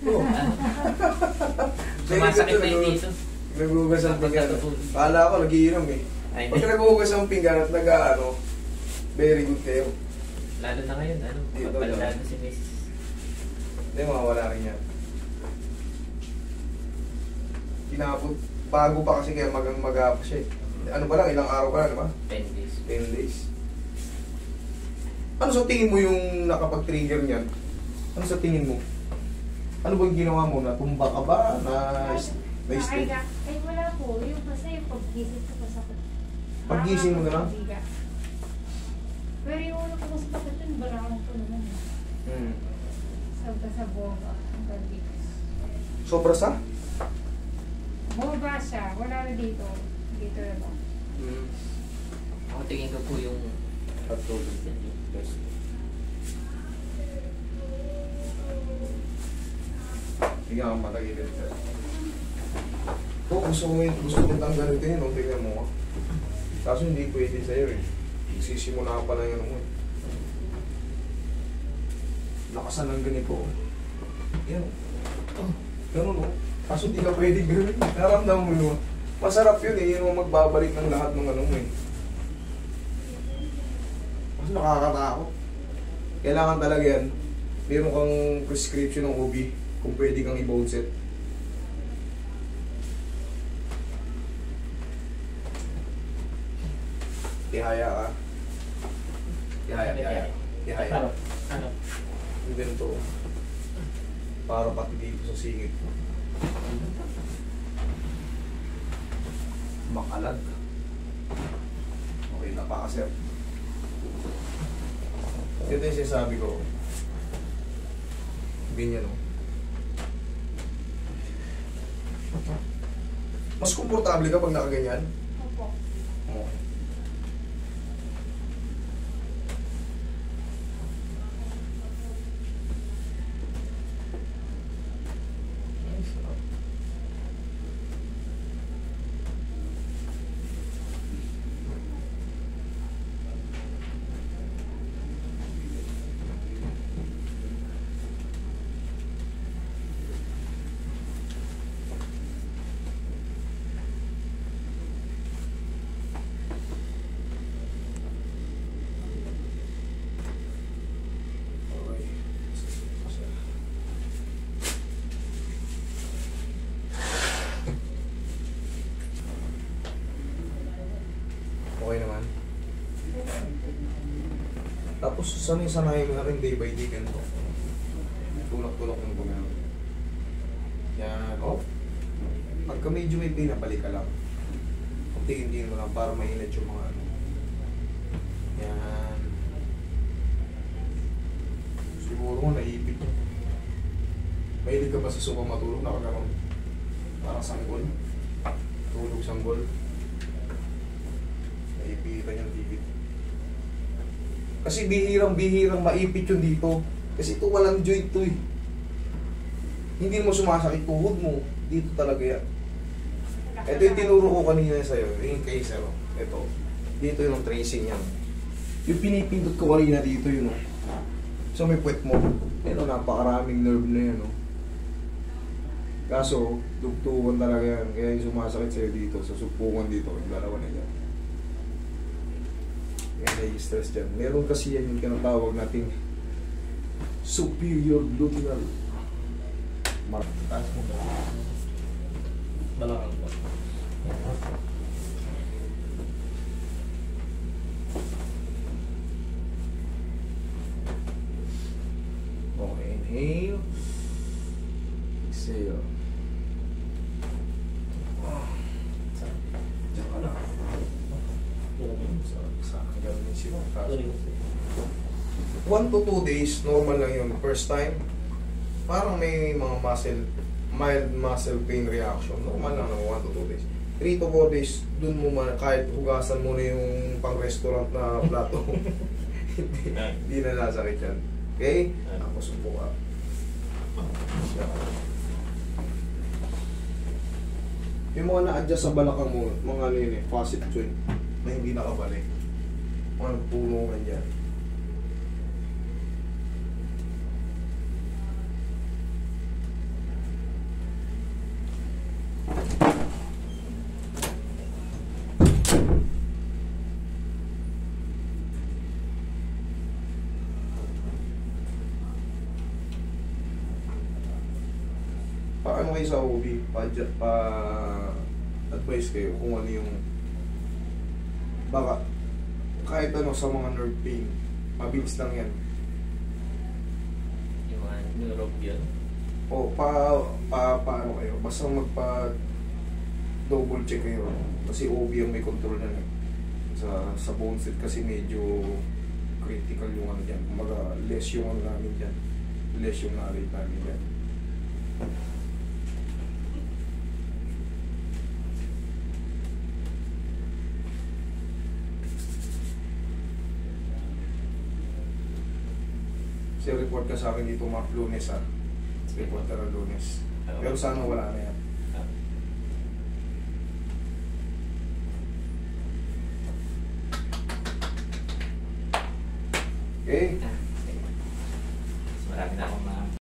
Oo. Sumasakit na yung dito. Naghugas ang pinggan. Kala ko nagiinom eh. Pag naghugas ang pinggan at nag-ano, very good kayo. Lalo na ngayon, ano? Pagpalala si Mrs. Hindi, mawawala rin yan. Kinapot. Bago pa kasi kaya mag-up siya eh. Ano ba lang, ilang araw pa lang, di ba? 10 days. 10 days. Ano sa tingin mo yung nakapag-trigger niyan? Ano sa tingin mo? Ano ba yung ginawa mo? Natumba ka ba? Na-stay? Ay, wala po. Yung basta yung pag-gising ko pa sa Pag-gising mo na lang? Pero yung ulo ko sa pakit yun, barakang ko naman. Sobra sa boba. Ang gandito. Sobra sa? Boba siya. Wala na dito. Dito na ba? Ako tingin ko po yung pagtulog yan yung best. Tingnan ka matagilid ka. Kung gusto mo tanggalin din yun, tingnan mo. Kaso hindi pwede sa'yo eh. Sisimula ka pa lang yan mo eh. Lakasan ng ganito. Yan. Ganun o. Kaso hindi ka pwede gawin. Naramdaman mo yun. Masarap yun eh. Yun ang magbabalik ng lahat ng ano mo eh. Kasi nakakatakot. Kailangan talaga yan. Meron kang prescription ng OB kung pwede kang i-bone set. Tihaya ka. Tihaya. Ano? Yung ganito. Para pati dito sa singit mo. Makalag. Okay, napakasir. Ito yung sinasabi ko. Ganyan o. Mas komportable ka pag nakaganyan? Opo. Oo. Okay naman. Tapos sanay-sanay mo na rin day by day ganito. Tulak-tulak yung gumano. Yan. Oh. Pagka medyo may pinabalik ka lang. Tingin-tingin mo lang para mainit yung mga ano. Yan. Siguro mo naipit. Mahilig ka ba sa sopa matulog? Nakaganon. Parang sanggol. Tulog sanggol. Naipitan yung tibit. Kasi bihirang maipit yun dito. Kasi ito walang joint to eh. Hindi mo sumasakit tuhod mo. Dito talaga yan. Ito yung tinuro ko kanina sa'yo. Yung case, ano? Ito. Dito yung tracing yan. Yung pinipindot ko kanina dito yun. Oh. So may puwet mo. Ito, napakaraming nerve na yan. Oh. Kaso, dugtungan talaga yan. Kaya yung sumasakit sa'yo dito, sa supungan dito, yung dalawa na yan. Yan, nai-stress dyan. Meron kasi yan yung kinatawag nating superior luminal. Taas mo ba? Balakang ba? Okay, inhale. Exhale. Diyan ka lang. Saan gawin siya? 1 to 2 days, normal lang yun. First time, parang may mga mild muscle pain reaction. Normal lang ng 1 to 2 days. 3 to 4 days, dun mo man, kahit hugasan mo na yung pang-restaurant na plato, hindi na nasakit yan. Okay? Tapos upo ka. Yung mga na-adjust sa balakang mo, mga ano yun eh, facet joint, na hindi nakabalik. Mga tulungan dyan. paano kayo sa OB? Advice kayo kung ano yung baka kahit ano sa mga nerve pain, mabilis lang yan. Yung mga neurobion. O paano kayo? Basta magpa double check kayo. Kasi OB ang may control na sa bone set kasi medyo critical yung ano dyan. Kumbaga less yung ano namin dyan. Less yung narrate namin dyan. Kasi report ka sa akin dito mga Lunes ha. Report ka ng Lunes. Pero sana wala na yan. Okay? Marami na akong mga